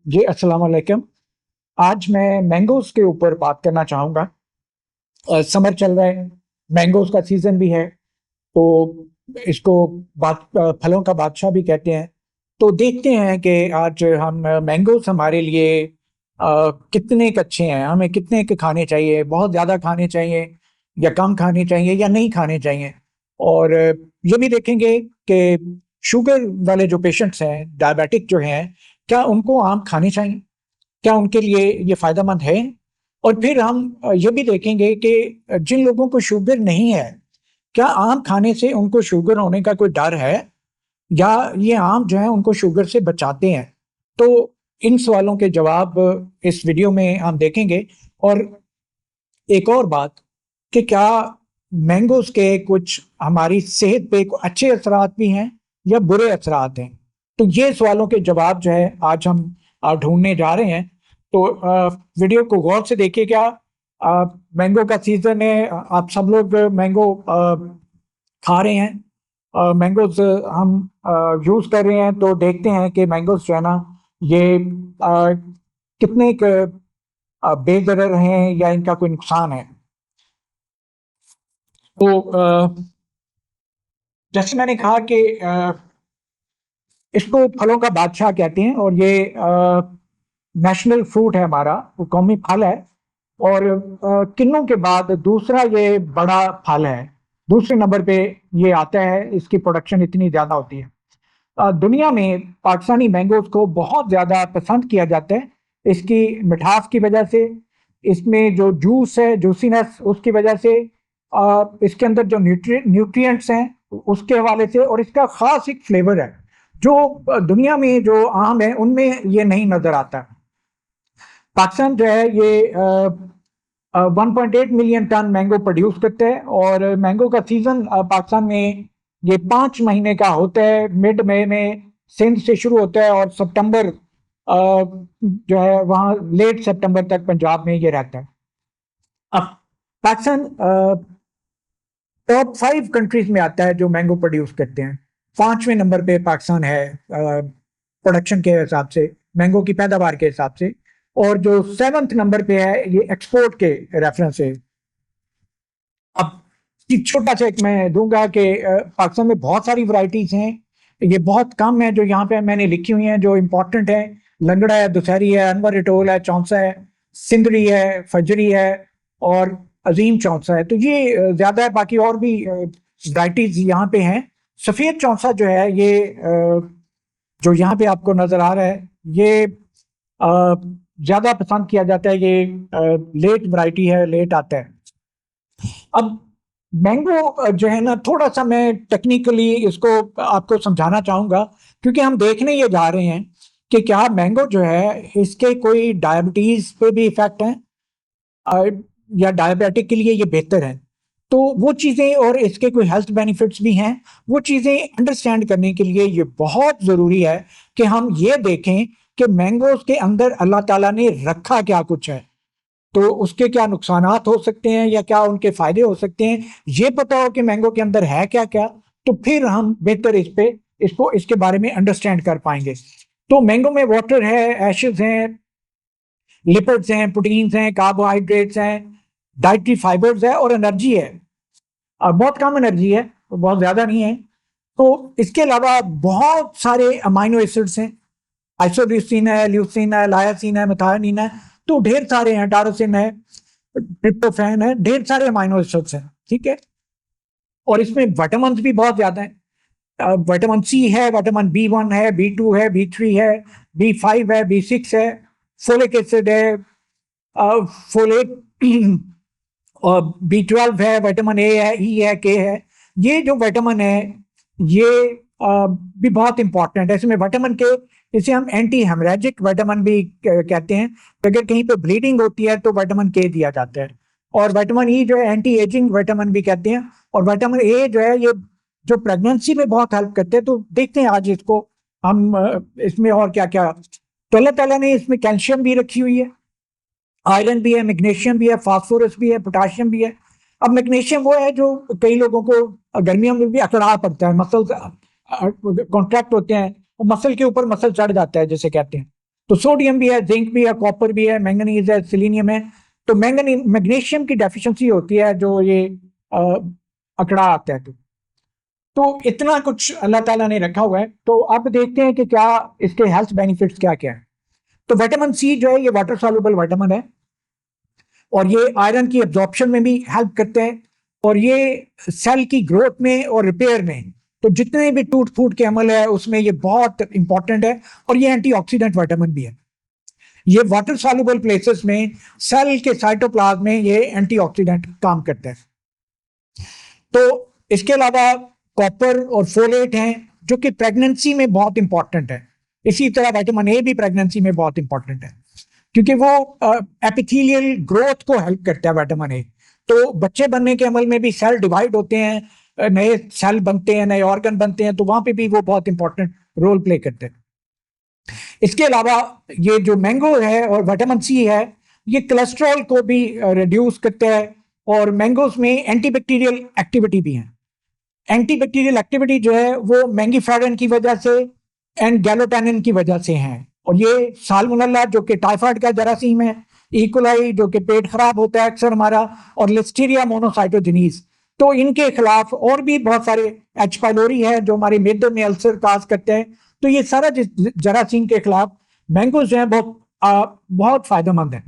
जी, अस्सलाम वालेकुम। आज मैं मैंगोज़ के ऊपर बात करना चाहूँगा। समर चल रहा है, मैंगोज़ का सीज़न भी है, तो इसको फलों का बादशाह भी कहते हैं। तो देखते हैं कि आज हम मैंगोज़ हमारे लिए कितने क अच्छे हैं, हमें कितने के खाने चाहिए, बहुत ज़्यादा खाने चाहिए या कम खाने चाहिए या नहीं खाने चाहिए। और ये भी देखेंगे कि शुगर वाले जो पेशेंट्स हैं, डायबिटिक जो हैं, क्या उनको आम खाने चाहिए? क्या उनके लिए ये फ़ायदेमंद है? और फिर हम ये भी देखेंगे कि जिन लोगों को शुगर नहीं है, क्या आम खाने से उनको शुगर होने का कोई डर है? या ये आम जो है उनको शुगर से बचाते हैं? तो इन सवालों के जवाब इस वीडियो में हम देखेंगे। और एक और बात कि क्या मैंगोज़ के कुछ हमारी सेहत पे अच्छे असरात भी हैं या बुरे असरात हैं? तो ये सवालों के जवाब जो है आज हम ढूँढने जा रहे हैं। तो वीडियो को गौर से देखिएगा। मैंगो का सीज़न है, आप सब लोग मैंगो खा रहे हैं। मैंगोज़ हम यूज़ कर रहे हैं, तो देखते हैं कि मैंगोज़ जो है ना, ये कितने बेज़रर हैं या इनका कोई नुकसान है। तो जैसे मैंने कहा कि इसको फलों का बादशाह कहते हैं और ये नेशनल फ्रूट है हमारा, वो कौमी फल है। और किन्नू के बाद दूसरा ये बड़ा फल है। दूसरे नंबर पे ये आता है, इसकी प्रोडक्शन इतनी ज़्यादा होती है। दुनिया में पाकिस्तानी मैंगोज़ को बहुत ज़्यादा पसंद किया जाता है, इसकी मिठास की वजह से, इसमें जो जूस है, जूसीनेस उसकी वजह से, इसके अंदर जो न्यूट्रिएंट्स हैं उसके हवाले से, और इसका ख़ास एक फ्लेवर है जो दुनिया में जो आम है उनमें ये नहीं नज़र आता। पाकिस्तान जो है ये 1.8 मिलियन टन मैंगो प्रोड्यूस करते हैं और मैंगो का सीज़न पाकिस्तान में ये 5 महीने का होता है। मिड मई में सिंध से शुरू होता है और सितंबर जो है वहाँ लेट सितंबर तक पंजाब में ये रहता है। अब पाकिस्तान टॉप 5 कंट्रीज में आता है जो मैंगो प्रोड्यूस करते हैं। 5वें नंबर पे पाकिस्तान है प्रोडक्शन के हिसाब से, मैंगो की पैदावार के हिसाब से। और जो 7th नंबर पे है ये एक्सपोर्ट के रेफरेंस से। अब एक छोटा सा एक मैं दूंगा कि पाकिस्तान में बहुत सारी वैरायटीज हैं, ये बहुत कम है जो यहाँ पे मैंने लिखी हुई हैं जो इम्पोर्टेंट है। लंगड़ा है, दुशहरी है, अनवर इटोल है, चौंसा है, सिंदड़ी है, फजरी है और अजीम चौंसा है। तो ये ज्यादा है, बाकी और भी वैरायटीज यहाँ पे हैं। सफेद चौंसा जो है ये जो यहाँ पे आपको नजर आ रहा है, ये ज्यादा पसंद किया जाता है। ये लेट वैरायटी है, लेट आता है। अब मैंगो जो है ना, थोड़ा सा मैं टेक्निकली इसको आपको समझाना चाहूंगा, क्योंकि हम देखने ये जा रहे हैं कि क्या मैंगो जो है इसके कोई डायबिटीज पे भी इफेक्ट है या डायबिटिक के लिए ये बेहतर है। तो वो चीज़ें और इसके कोई हेल्थ बेनिफिट्स भी हैं, वो चीज़ें अंडरस्टैंड करने के लिए ये बहुत ज़रूरी है कि हम ये देखें कि मैंगोज के अंदर अल्लाह ताला ने रखा क्या कुछ है, तो उसके क्या नुकसानात हो सकते हैं या क्या उनके फायदे हो सकते हैं। ये पता हो कि मैंगो के अंदर है क्या क्या, तो फिर हम बेहतर इसको इसके बारे में अंडरस्टैंड कर पाएंगे। तो मैंगो में वाटर है, एशेज हैं, लिपिड्स हैं, प्रोटीन्स हैं, कार्बोहाइड्रेट्स हैं, डाइटरी फाइबर्स है और एनर्जी है। बहुत कम एनर्जी है, बहुत ज्यादा नहीं है। तो इसके अलावा बहुत सारे अमाइनो एसिड्स हैं, आइसोल्यूसिन है, ल्यूसिन है, लायासिन है, मेथियोनिन है। तो ढेर सारे हैं, टारोसिन है, ट्रिप्टोफैन है, ढेर सारे अमाइनो एसिड्स हैं। ठीक है। और इसमें विटामिन भी बहुत ज्यादा है। विटामिन सी है, विटामिन B1 है, B2 है, B3 है, B5 है, B6 है, फोलिक एसिड है, फोलेट और B12 है, विटामिन ए है, ई है, के है। ये जो विटामिन है ये भी बहुत इंपॉर्टेंट है। इसमें विटामिन के, इसे हम एंटी हेमरेजिक विटामिन भी कहते हैं। तो अगर कहीं पे ब्लीडिंग होती है तो विटामिन के दिया जाता है। और विटामिन ई जो है एंटी एजिंग विटामिन भी कहते हैं। और विटामिन ए जो है ये जो प्रेगनेंसी में बहुत हेल्प करते हैं। तो देखते हैं आज इसको हम इसमें और क्या क्या। तो अल्लाह ताला ने इसमें कैल्शियम भी रखी हुई है, आयरन भी है, मैग्नीशियम भी है, फास्फोरस भी है, पोटाशियम भी है। अब मैग्नीशियम वो है जो कई लोगों को गर्मियों में भी अकड़ा पड़ता है, मसल कॉन्ट्रैक्ट होते हैं और मसल के ऊपर मसल चढ़ जाता है जैसे कहते हैं। तो सोडियम भी है, जिंक भी है, कॉपर भी है, मैंगनीज है, सिलीनियम है। तो मैग्नीशियम की डेफिशिएंसी होती है जो ये अकड़ा आता है। तो इतना कुछ अल्लाह ताला ने रखा हुआ है। तो अब देखते हैं कि क्या इसके हेल्थ बेनिफिट्स क्या क्या है। तो विटामिन सी जो है ये वाटर सॉल्युबल विटामिन है और ये आयरन की एब्जॉर्प्शन में भी हेल्प करते हैं और ये सेल की ग्रोथ में और रिपेयर में, तो जितने भी टूट फूट के अमल है उसमें ये बहुत इंपॉर्टेंट है। और ये एंटीऑक्सीडेंट विटामिन भी है। ये वाटर सॉल्युबल प्लेसेस में सेल के साइटोप्लाज्म में ये एंटीऑक्सीडेंट काम करता है। तो इसके अलावा कॉपर और फोलेट हैं जो कि प्रेगनेंसी में बहुत इंपॉर्टेंट है। इसी तरह विटामिन ए भी प्रेगनेंसी में बहुत इंपॉर्टेंट है क्योंकि वो एपिथेलियल ग्रोथ को हेल्प करता है विटामिन ए। तो बच्चे बनने के अमल में भी सेल डिवाइड होते हैं, नए सेल बनते हैं, नए ऑर्गन बनते हैं, तो वहां पे भी वो बहुत इंपॉर्टेंट रोल प्ले करते हैं। इसके अलावा ये जो मैंगो है और विटामिन सी है ये कोलेस्ट्रॉल को भी रिड्यूस करता है और मैंगोज में एंटीबैक्टीरियल एक्टिविटी भी है। एंटीबैक्टीरियल एक्टिविटी जो है वो मैंगीफेरन की वजह से एंड गैलोटेनिन की वजह से है। और ये साल्मोनेला जो कि टाइफाइड का जरासीम है, इकोलाई जो कि पेट खराब होता है अक्सर हमारा, और लिस्टीरिया मोनोसाइटोजेनीज, तो इनके खिलाफ और भी बहुत सारे, एच पाइलोरी है जो हमारे मेदे में अल्सर काज करते हैं। तो ये सारा जरासीम के खिलाफ मैंगो जो है बहुत फायदेमंद है।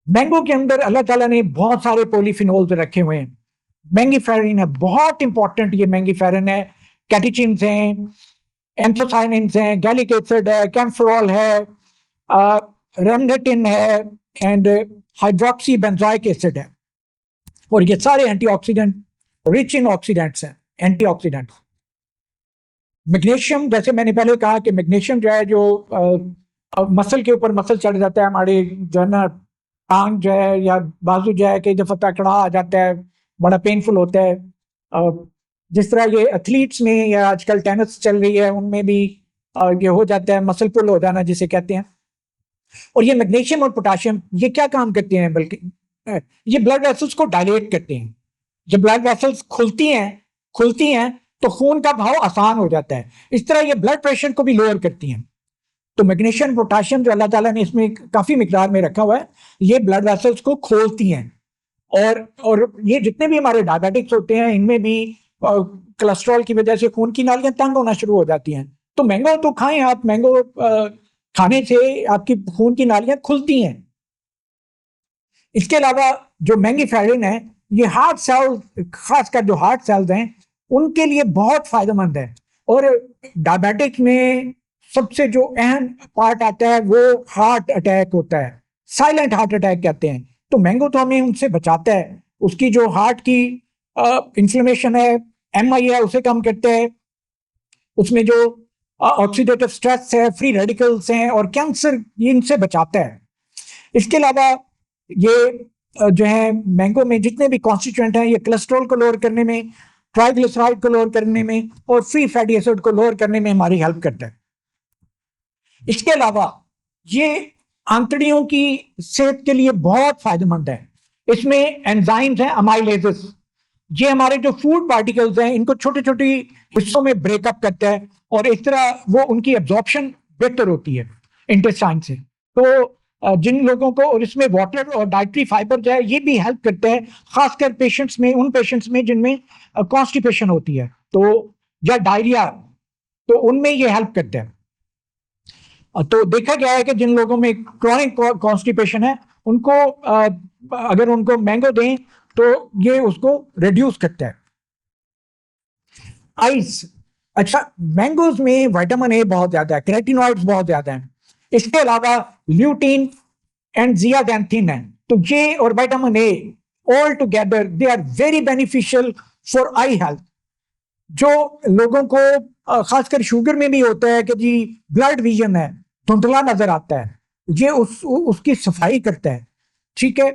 मैंगो के अंदर अल्लाह ताला ने बहुत सारे पॉलीफिनोल्स रखे हुए हैं। मैंगीफेरिन है, बहुत इंपॉर्टेंट ये मैंगीफेरिन है। कैटेचिन्स हैं, एंथोसाइनिन्स हैं, गैलिक एसिड है, कैम्फेरॉल है, रेमडेटिन है एंड हाइड्रोक्सी बेंजोइक एसिड है। और ये सारे एंटीऑक्सीडेंट, रिच इन ऑक्सीडेंट्स हैं, एंटीऑक्सीडेंट्स। मैग्नीशियम, जैसे मैंने पहले कहा कि मैग्नीशियम जो है जो मसल के ऊपर मसल चढ़ जाता है, हमारे जो है ना टांग जो है या बाजू जो है कई दफा तकड़ा आ जाता है, बड़ा पेनफुल होता है। जिस तरह ये एथलीट्स में या आजकल टेनिस चल रही है उनमें भी ये हो जाता है, मसल पुल हो जाना जिसे कहते हैं। और ये मैग्नीशियम और पोटाशियम ये क्या काम करते हैं, बल्कि ये ब्लड वेसल्स को डायलेट करते हैं। जब ब्लड वेसल्स खुलती हैं तो खून का बहाव आसान हो जाता है। इस तरह ये ब्लड प्रेशर को भी लोअर करती हैं। तो मैग्नीशियम पोटाशियम जो अल्लाह ताला ने इसमें काफी मिकदार में रखा हुआ है, ये ब्लड वेसल्स को खोलती हैं। और ये जितने भी हमारे डायबिटिक्स होते हैं इनमें भी कोलेस्ट्रॉल की वजह से खून की नालियां तंग होना शुरू हो जाती हैं। तो मैंगो तो खाएं आप, मैंगो खाने से आपकी खून की नालियां खुलती हैं। इसके अलावा जो मैंगीफेरिन है ये हार्ट सेल, खासकर जो हार्ट सेल्स हैं उनके लिए बहुत फायदेमंद है। और डायबिटिक्स में सबसे जो अहम पार्ट आता है वो हार्ट अटैक होता है, साइलेंट हार्ट अटैक कहते हैं। तो मैंगो तो हमें उनसे बचाता है। उसकी जो हार्ट की इंफ्लेमेशन है, एमआई है, उसे कम करता है। उसमें जो ऑक्सीडेटिव स्ट्रेस है, फ्री रेडिकल्स हैं और कैंसर, इनसे बचाता है। इसके अलावा ये जो है मैंगो में जितने भी कॉन्स्टिट्यूएंट हैं ये कोलेस्ट्रॉल को लोअर करने में, ट्राइग्लिसराइड को लोअर करने में और फ्री फैटी एसिड को लोअर करने में हमारी हेल्प करता है। इसके अलावा ये आंतड़ियों की सेहत के लिए बहुत फायदेमंद है। इसमें एंजाइम्स हैं, अमाइलेजेस, ये हमारे जो फूड पार्टिकल्स हैं इनको छोटे छोटे हिस्सों में ब्रेकअप करता है और इस तरह वो उनकी एब्जॉर्प्शन बेहतर होती है इंटेस्टाइन से। तो जिन लोगों को, और इसमें वाटर और डाइटरी फाइबर जो है ये भी हेल्प करते हैं, खासकर पेशेंट्स में, उन पेशेंट्स में जिनमें कॉन्स्टिपेशन होती है तो या डायरिया, तो उनमें ये हेल्प करते हैं। तो देखा गया है कि जिन लोगों में क्रॉनिक कॉन्स्टिपेशन है उनको अगर उनको मैंगो दें तो ये उसको रिड्यूस करता है। आइस, अच्छा, मैंगोज में विटामिन ए बहुत ज्यादा है, कैरोटीनॉइड्स बहुत ज्यादा है। इसके अलावा ल्यूटीन एंड जियाडेंथिन है। तो ये और vitamin A all together they are very beneficial for eye health. जो लोगों को खासकर शुगर में भी होता है कि जी ब्लड विजन है, धुंधला नजर आता है, ये उसकी सफाई करता है। ठीक है,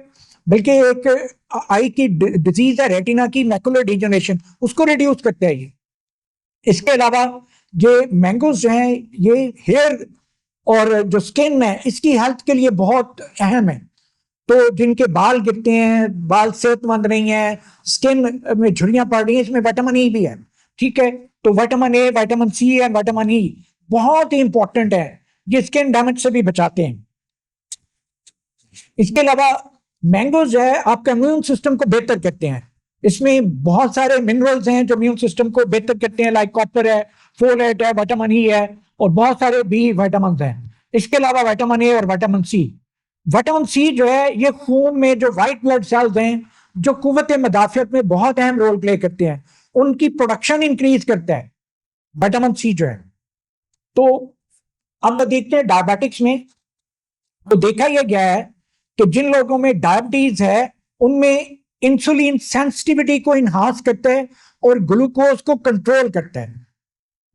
बल्कि एक आई की डिजीज है रेटिना की, मैकुलर डिजनरेशन, उसको रिड्यूस करता है ये। इसके अलावा ये मैंगोज जो हैं ये हेयर और जो स्किन है इसकी हेल्थ के लिए बहुत अहम है। तो जिनके बाल गिरते हैं, बाल सेहतमंद नहीं है, स्किन में झुर्रियां पड़ रही हैं, इसमें विटामिन ई भी है। ठीक है, तो vitamin A, vitamin C and vitamin E बहुत ही इंपॉर्टेंट है ये स्किन डैमेज से भी बचाते हैं। इसके अलावा मैंगोज जो है आपका इम्यून सिस्टम को बेहतर करते हैं। इसमें बहुत सारे मिनरल्स हैं जो इम्यून सिस्टम को बेहतर करते हैं, लाइक कॉपर है, फोलेट है, विटामिन ई है और बहुत सारे बी विटामिन हैं। इसके अलावा विटामिन ए और विटामिन सी, विटामिन सी जो है ये खून में जो वाइट ब्लड सेल्स हैं जो कुव्वत मदाफियत में बहुत अहम रोल प्ले करते हैं, उनकी प्रोडक्शन इंक्रीज करता है विटामिन सी जो है। तो अब देखते हैं डायबिटिक्स में, तो देखा यह गया है कि जिन लोगों में डायबिटीज है उनमें इंसुलिन सेंसिटिविटी को इनहांस करता है और ग्लूकोज को कंट्रोल करता है।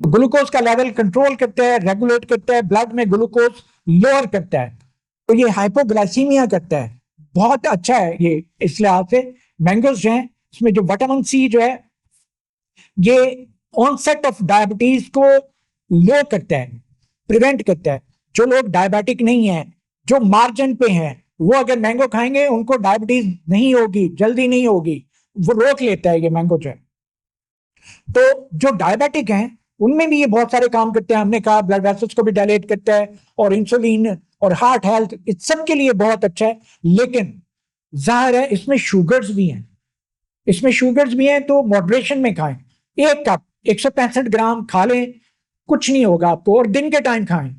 ग्लूकोज का लेवल कंट्रोल करता है, रेगुलेट करता है, ब्लड में ग्लूकोज लोअर करता है, तो ये हाइपोग्लाइसीमिया करता है। बहुत अच्छा है ये इस लिहाज से। मैंगोज जो है इसमें जो विटामिन सी जो है ये ऑनसेट ऑफ डायबिटीज को लो करता है, प्रिवेंट करता है। जो लोग डायबिटिक नहीं है, जो मार्जिन पे हैं, वो अगर मैंगो खाएंगे उनको डायबिटीज नहीं होगी, जल्दी नहीं होगी, वो रोक लेता है ये मैंगो जो है। तो जो डायबिटिक हैं उनमें भी ये बहुत सारे काम करते हैं। हमने कहा ब्लड वेसल्स को भी डायलेट करता है और इंसुलिन और हार्ट हेल्थ, इस सब के लिए बहुत अच्छा है। लेकिन जाहिर है इसमें शुगर्स भी हैं, इसमें शुगर्स भी हैं, तो मॉडरेशन में खाएं। एक कप 165 ग्राम खा लें, कुछ नहीं होगा आपको, और दिन के टाइम खाएं।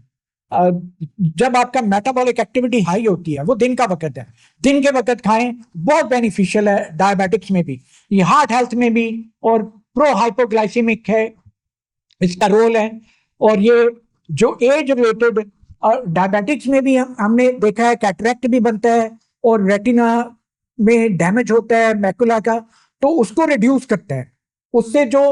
जब आपका मेटाबॉलिक एक्टिविटी हाई होती है, वो दिन का वक्त है, दिन के वक्त खाएं, बहुत बेनिफिशियल है डायबिटिक्स में भी, ये हार्ट हेल्थ में भी, और प्रो हाइपोग्लाइसीमिक है इसका रोल है। और ये जो एज रिलेटेड डायबिटिक्स में भी हमने देखा है कैटरेक्ट भी बनता है और रेटिना में डैमेज होता है मैकुला का, तो उसको रिड्यूस करता है। उससे जो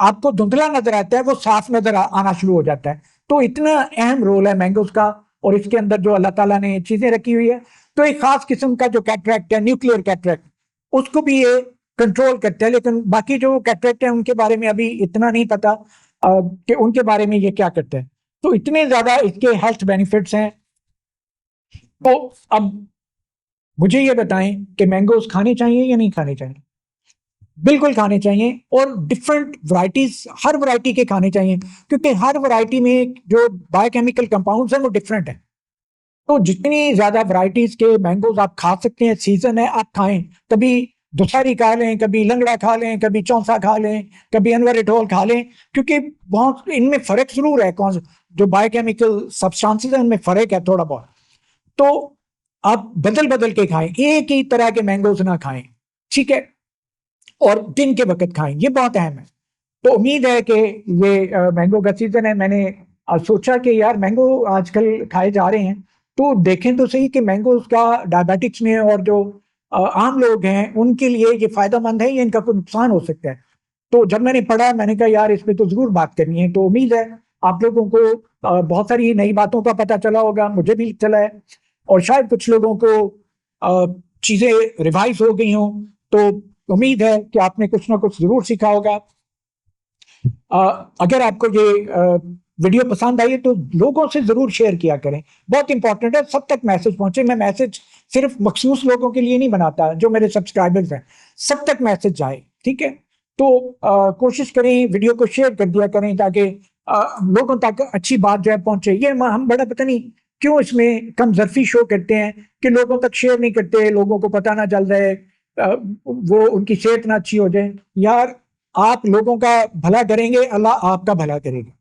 आपको धुंधला नजर आता है वो साफ नजर आना शुरू हो जाता है। तो इतना अहम रोल है मैंगोज का, और इसके अंदर जो अल्लाह ताला ने चीजें रखी हुई है, तो एक खास किस्म का जो कैटरेक्ट है, न्यूक्लियर कैटरेक्ट, उसको भी ये कंट्रोल करते हैं। लेकिन बाकी जो कैटरेक्ट है उनके बारे में अभी इतना नहीं पता कि उनके बारे में ये क्या करते हैं। तो इतने ज्यादा इसके हेल्थ बेनिफिट्स हैं। तो अब मुझे ये बताएं कि मैंगोज खाने चाहिए या नहीं खाने चाहिए? बिल्कुल खाने चाहिए, और डिफरेंट वैरायटीज, हर वैरायटी के खाने चाहिए, क्योंकि हर वैरायटी में जो बायोकेमिकल कंपाउंड्स हैं वो डिफरेंट है। तो जितनी ज्यादा वैरायटीज के मैंगोज आप खा सकते हैं, सीजन है आप खाएं। कभी दुशहरी खा लें, कभी लंगड़ा खा लें, कभी चौसा खा लें, कभी अनवर इटोल खा लें, क्योंकि बहुत इनमें फर्क जरूर है, कौन जो बायोकेमिकल सब्सटेंसेस है उनमें फर्क है थोड़ा बहुत। तो आप बदल बदल के खाएं, एक ही तरह के मैंगोज ना खाएं, ठीक है, और दिन के वक्त खाएं, ये बहुत अहम है। तो उम्मीद है कि ये मैंगो का सीजन है। मैंने सोचा कि यार मैंगो आजकल खाए जा रहे हैं, तो देखें तो सही कि मैंगो का डायबिटिक्स में और जो आम लोग हैं उनके लिए ये फायदेमंद है या इनका कोई नुकसान हो सकता है। तो जब मैंने पढ़ा मैंने कहा यार इस पे तो जरूर बात करनी है। तो उम्मीद है आप लोगों को बहुत सारी नई बातों का पता चला होगा, मुझे भी चला है, और शायद कुछ लोगों को चीजें रिवाइज हो गई हों। तो उम्मीद है कि आपने कुछ ना कुछ जरूर सीखा होगा। अगर आपको ये वीडियो पसंद आई है तो लोगों से जरूर शेयर किया करें, बहुत इंपॉर्टेंट है सब तक मैसेज पहुंचे। मैं मैसेज सिर्फ मखसूस लोगों के लिए नहीं बनाता, जो मेरे सब्सक्राइबर्स हैं सब तक मैसेज जाए, ठीक है। तो कोशिश करें वीडियो को शेयर कर दिया करें ताकि लोगों तक अच्छी बात जो है पहुंचे। ये हम बड़ा पता नहीं क्यों इसमें कमजरफी शो करते हैं कि लोगों तक शेयर नहीं करते, लोगों को पता ना चल रहा है, वो उनकी सेहत ना अच्छी हो जाए। यार आप लोगों का भला करेंगे, अल्लाह आपका भला करेगा।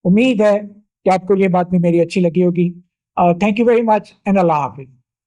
उम्मीद है कि आपको ये बात भी मेरी अच्छी लगी होगी। Thank you very much and Allah Hafiz.